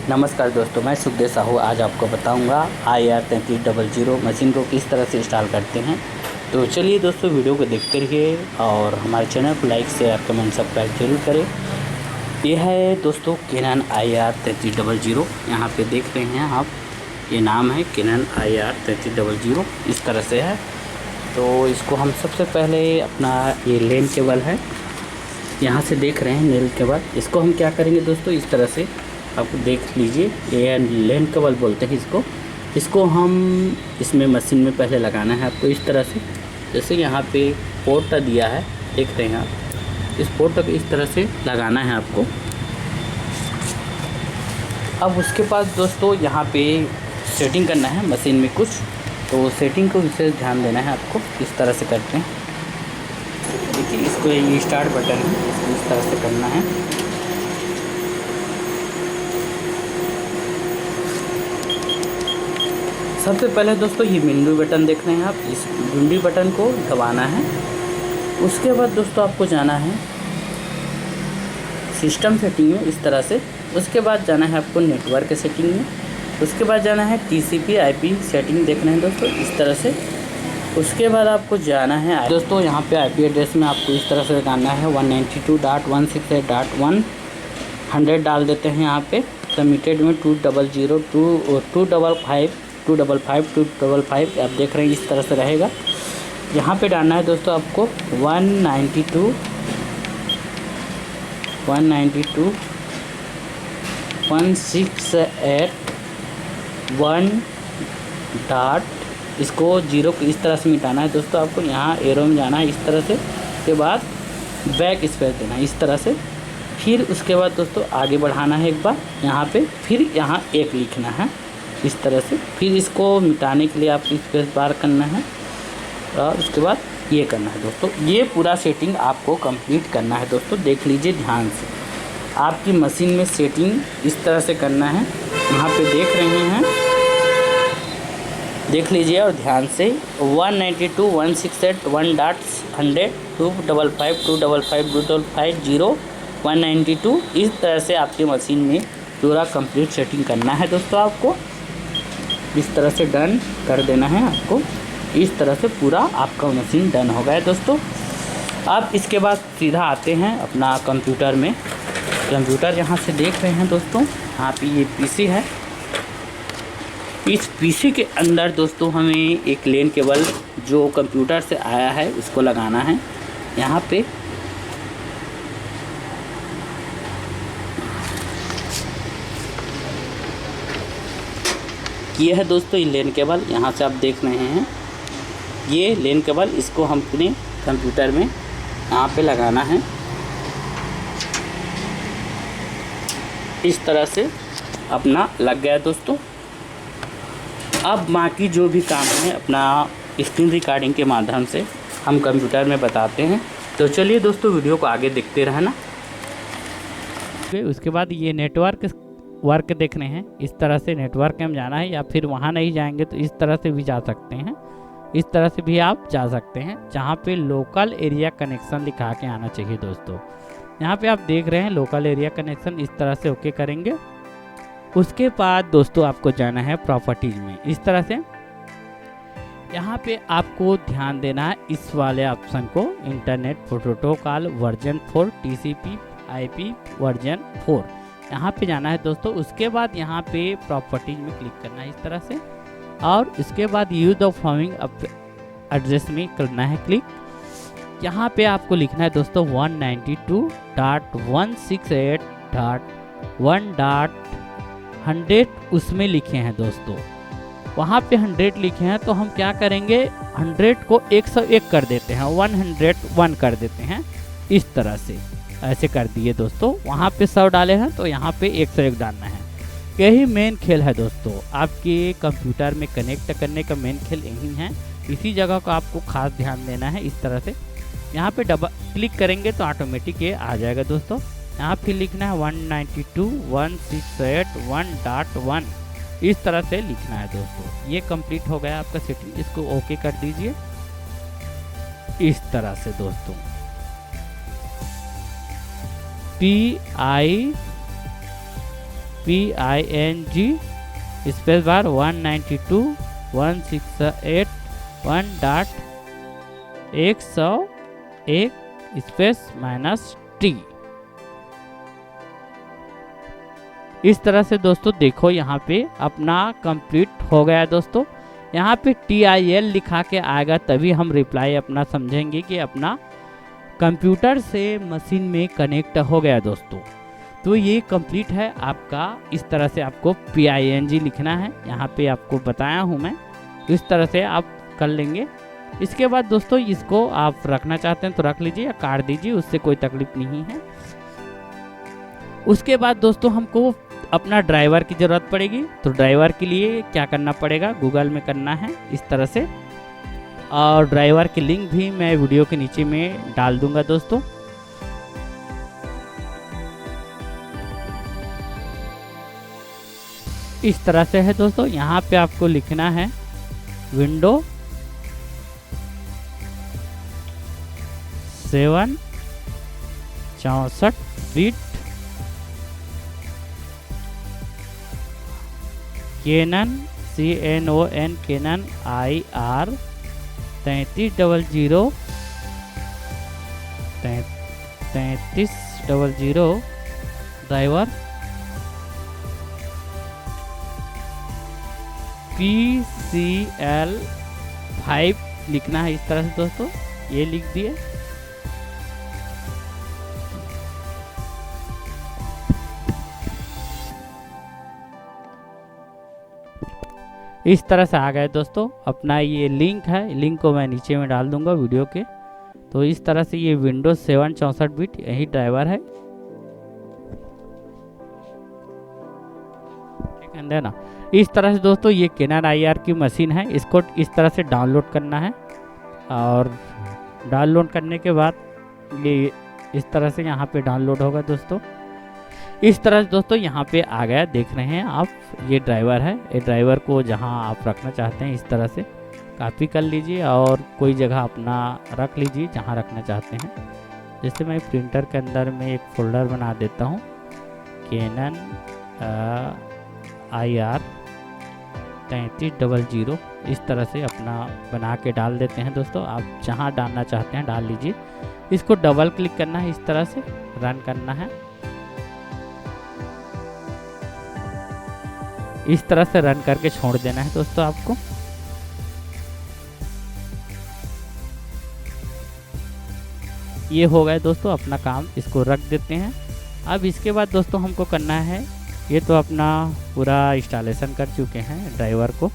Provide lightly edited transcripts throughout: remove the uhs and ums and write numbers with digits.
नमस्कार दोस्तों, मैं सुखदेव साहू आज आपको बताऊंगा IR3300 मशीन को किस तरह से इंस्टॉल करते हैं। तो चलिए दोस्तों, वीडियो को देखते रहिए और हमारे चैनल को लाइक शेयर कमेंट सब्सक्राइब जरूर करें। यह है दोस्तों कैनन IR3300। यहाँ पे देख रहे हैं आप, ये नाम है कैनन IR3300, इस तरह से है। तो इसको हम सबसे पहले अपना ये लेन केबल है, यहाँ से देख रहे हैं नेल केबल। इसको हम क्या करेंगे दोस्तों, इस तरह से आप देख लीजिए, ये लेन केबल बोलते हैं इसको हम इसमें मशीन में पहले लगाना है आपको इस तरह से। जैसे यहाँ पे पोर्ट दिया है, देख रहे हैं आप, इस पोर्ट को इस तरह से लगाना है आपको। अब उसके बाद दोस्तों यहाँ पे सेटिंग करना है मशीन में कुछ, तो सेटिंग को विशेष ध्यान देना है आपको। इस तरह से करते हैं, देखिए इसको ये स्टार्ट बटन है, इसको इस तरह से करना है। सबसे पहले दोस्तों ये विंडो बटन देख रहे हैं आप, इस विंडो बटन को दबाना है। उसके बाद दोस्तों आपको जाना है सिस्टम सेटिंग में इस तरह से। उसके बाद जाना है आपको नेटवर्क सेटिंग में। उसके बाद जाना है TCP/IP सेटिंग, देख रहे हैं दोस्तों इस तरह से। उसके बाद आपको जाना है दोस्तों यहाँ पे IP एड्रेस में आपको इस तरह से डालना है 192.168.100 डाल देते हैं यहाँ पे। सबमिटेड में 200 255 आप देख रहे हैं इस तरह से रहेगा। यहाँ पे डालना है दोस्तों आपको 192.168.1 डॉट, इसको जीरो को इस तरह से मिटाना है दोस्तों आपको। यहाँ एरो में जाना है इस तरह से, के बाद बैक स्पेस देना है इस तरह से। फिर उसके बाद दोस्तों आगे बढ़ाना है एक बार यहाँ पे, फिर यहाँ एक लिखना है इस तरह से। फिर इसको मिटाने के लिए आपको स्पेस बार करना है और उसके बाद ये करना है दोस्तों। ये पूरा सेटिंग आपको कंप्लीट करना है दोस्तों, देख लीजिए ध्यान से। आपकी मशीन में सेटिंग इस तरह से करना है, यहाँ पे देख रहे हैं, देख लीजिए और ध्यान से। 192.168.1.100 255 192 इस तरह से आपकी मशीन में पूरा कंप्लीट सेटिंग करना है दोस्तों। आपको इस तरह से डन कर देना है आपको। इस तरह से पूरा आपका मशीन डन हो गया दोस्तों। अब इसके बाद सीधा आते हैं अपना कंप्यूटर में। कंप्यूटर यहाँ से देख रहे हैं दोस्तों, यहाँ पे ये PC है। इस PC के अंदर दोस्तों हमें एक लेन केबल जो कंप्यूटर से आया है उसको लगाना है यहाँ पे। ये है दोस्तों ये लेन केबल, यहाँ से आप देख रहे हैं ये लेन केबल। इसको हम अपने कंप्यूटर में यहाँ पे लगाना है इस तरह से। अपना लग गया दोस्तों। अब बाकी जो भी काम है अपना स्क्रीन रिकॉर्डिंग के माध्यम से हम कंप्यूटर में बताते हैं। तो चलिए दोस्तों वीडियो को आगे देखते रहना। उसके बाद ये नेटवर्क वर्क देख रहे हैं, इस तरह से नेटवर्क में जाना है, या फिर वहाँ नहीं जाएंगे तो इस तरह से भी जा सकते हैं। इस तरह से भी आप जा सकते हैं, जहाँ पे लोकल एरिया कनेक्शन लिखा के आना चाहिए दोस्तों। यहाँ पे आप देख रहे हैं लोकल एरिया कनेक्शन, इस तरह से ओके करेंगे। उसके बाद दोस्तों आपको जाना है प्रॉपर्टीज में इस तरह से। यहाँ पे आपको ध्यान देना है इस वाले ऑप्शन को, internet protocol version 4 TCP/IP version 4, यहाँ पे जाना है दोस्तों। उसके बाद यहाँ पे प्रॉपर्टीज में क्लिक करना है इस तरह से, और उसके बाद यूज द फॉलोइंग एड्रेस में करना है क्लिक। यहाँ पे आपको लिखना है दोस्तों 192.168.1.100 उसमें लिखे हैं दोस्तों। वहाँ पे 100 लिखे हैं, तो हम क्या करेंगे 100 को 101 कर देते हैं, 101 कर देते हैं इस तरह से। ऐसे कर दिए दोस्तों। वहाँ पे 100 डाले हैं तो यहाँ पे 101 डालना है। यही मेन खेल है दोस्तों, आपके कंप्यूटर में कनेक्ट करने का मेन खेल यही है। इसी जगह को आपको खास ध्यान देना है इस तरह से। यहाँ पे डबल क्लिक करेंगे तो ऑटोमेटिक ये आ जाएगा दोस्तों। यहाँ फिर लिखना है 192.168.1.1 इस तरह से लिखना है दोस्तों। ये कंप्लीट हो गया आपका सेटिंग, इसको ओके कर दीजिए इस तरह से दोस्तों। PING space bar 192.168.101 space -T। इस तरह से दोस्तों देखो यहाँ पे अपना कंप्लीट हो गया है दोस्तों। यहाँ पे TIL लिखा के आएगा तभी हम रिप्लाई अपना समझेंगे कि अपना कंप्यूटर से मशीन में कनेक्ट हो गया दोस्तों। तो ये कंप्लीट है आपका। इस तरह से आपको PING लिखना है, यहाँ पे आपको बताया हूँ मैं। इस तरह से आप कर लेंगे। इसके बाद दोस्तों इसको आप रखना चाहते हैं तो रख लीजिए या काट दीजिए, उससे कोई तकलीफ नहीं है। उसके बाद दोस्तों हमको अपना ड्राइवर की ज़रूरत पड़ेगी। तो ड्राइवर के लिए क्या करना पड़ेगा, गूगल में करना है इस तरह से। और ड्राइवर की लिंक भी मैं वीडियो के नीचे में डाल दूंगा दोस्तों। इस तरह से है दोस्तों। यहाँ पे आपको लिखना है window 7 64 bit Canon CANON Canon IR 3300 driver PCL 5 लिखना है इस तरह से दोस्तों। ये लिख दिए। इस तरह से आ गए दोस्तों। अपना ये लिंक है, लिंक को मैं नीचे में डाल दूंगा वीडियो के। तो इस तरह से ये विंडोज 7 64 बिट यही ड्राइवर है, ठीक है ना। इस तरह से दोस्तों ये कैनन IR की मशीन है, इसको इस तरह से डाउनलोड करना है। और डाउनलोड करने के बाद ये इस तरह से यहाँ पे डाउनलोड होगा दोस्तों। इस तरह से दोस्तों यहाँ पे आ गया, देख रहे हैं आप। ये ड्राइवर है। ये ड्राइवर को जहाँ आप रखना चाहते हैं इस तरह से कॉपी कर लीजिए और कोई जगह अपना रख लीजिए जहाँ रखना चाहते हैं। जैसे मैं प्रिंटर के अंदर में एक फोल्डर बना देता हूँ, कैनन IR 3300 इस तरह से अपना बना के डाल देते हैं दोस्तों। आप जहाँ डालना चाहते हैं डाल लीजिए। इसको डबल क्लिक करना है, इस तरह से रन करना है। इस तरह से रन करके छोड़ देना है दोस्तों आपको। ये हो गया दोस्तों अपना काम, इसको रख देते हैं। अब इसके बाद दोस्तों हमको करना है, ये तो अपना पूरा इंस्टॉलेशन कर चुके हैं ड्राइवर को।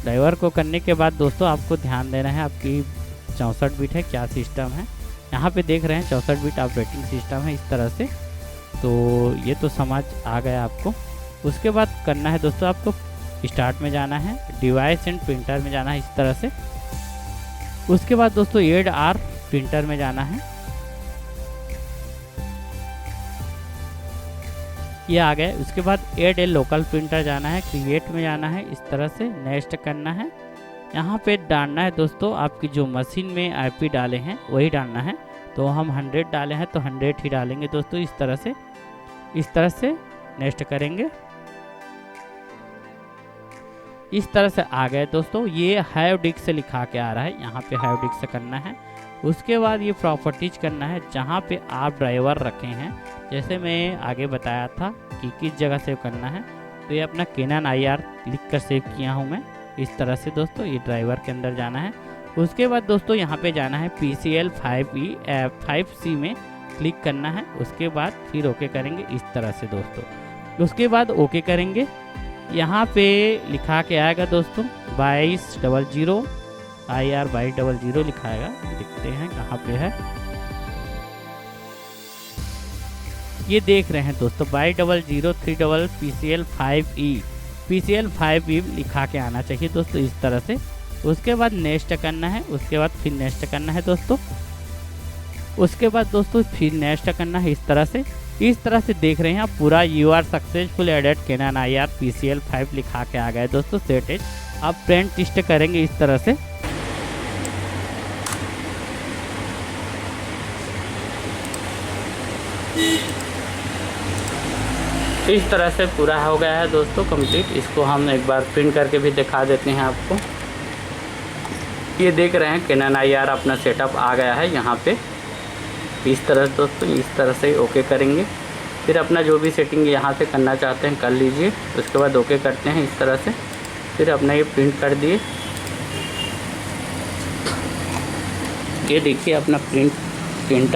ड्राइवर को करने के बाद दोस्तों आपको ध्यान देना है आपकी 64 बिट है क्या सिस्टम है। यहाँ पे देख रहे हैं 64 बिट ऑपरेटिंग सिस्टम है इस तरह से। तो ये तो समझ आ गया आपको। उसके बाद करना है दोस्तों आपको स्टार्ट में जाना है, डिवाइस एंड प्रिंटर में जाना है इस तरह से। उसके बाद दोस्तों ऐड आर प्रिंटर में जाना है। ये आ गए। उसके बाद ऐड ए लोकल प्रिंटर जाना है, क्रिएट में जाना है इस तरह से, नेक्स्ट करना है। यहाँ पे डालना है दोस्तों आपकी जो मशीन में IP डाले हैं वही डालना है। तो हम 100 डाले हैं तो 100 ही डालेंगे दोस्तों इस तरह से नेक्स्ट करेंगे। इस तरह से आ गए दोस्तों। ये हैव डिस्क से लिखा के आ रहा है, यहाँ पे हैव डिस्क से करना है। उसके बाद ये प्रॉपर्टीज करना है जहाँ पे आप ड्राइवर रखे हैं। जैसे मैं आगे बताया था कि किस जगह सेव करना है, तो ये अपना कैनन IR लिख कर सेव किया हूँ मैं इस तरह से दोस्तों। ये ड्राइवर के अंदर जाना है। उसके बाद दोस्तों यहाँ पे जाना है PCL 5C में क्लिक करना है। उसके बाद फिर ओके करेंगे इस तरह से दोस्तों। उसके बाद ओके करेंगे। यहाँ पे लिखा के आएगा दोस्तों 2200 IR 2200 लिखाएगा। देखते हैं कहाँ पे है, ये देख रहे हैं दोस्तों 2203 PCL 5E लिखा के आना चाहिए दोस्तों इस तरह से। उसके बाद नेक्स्ट करना है। उसके बाद फिर नेक्स्ट करना है दोस्तों। उसके बाद दोस्तों फिर नेक्स्ट करना है इस तरह से। इस तरह से देख रहे हैं आप पूरा UR successful added Canon IR PCL 5 लिखा के आ गए दोस्तों सेट एज। आप प्रिंट टेस्ट करेंगे इस तरह से। इस तरह से पूरा हो गया है दोस्तों कंप्लीट। इसको हम एक बार प्रिंट करके भी दिखा देते हैं आपको। ये देख रहे हैं कैनन IR अपना सेटअप आ गया है यहाँ पे। इस तरह दोस्तों, इस तरह से ओके करेंगे। फिर अपना जो भी सेटिंग यहाँ से करना चाहते हैं कर लीजिए। उसके बाद ओके करते हैं इस तरह से। फिर अपना ये प्रिंट कर दिए। ये देखिए अपना प्रिंटर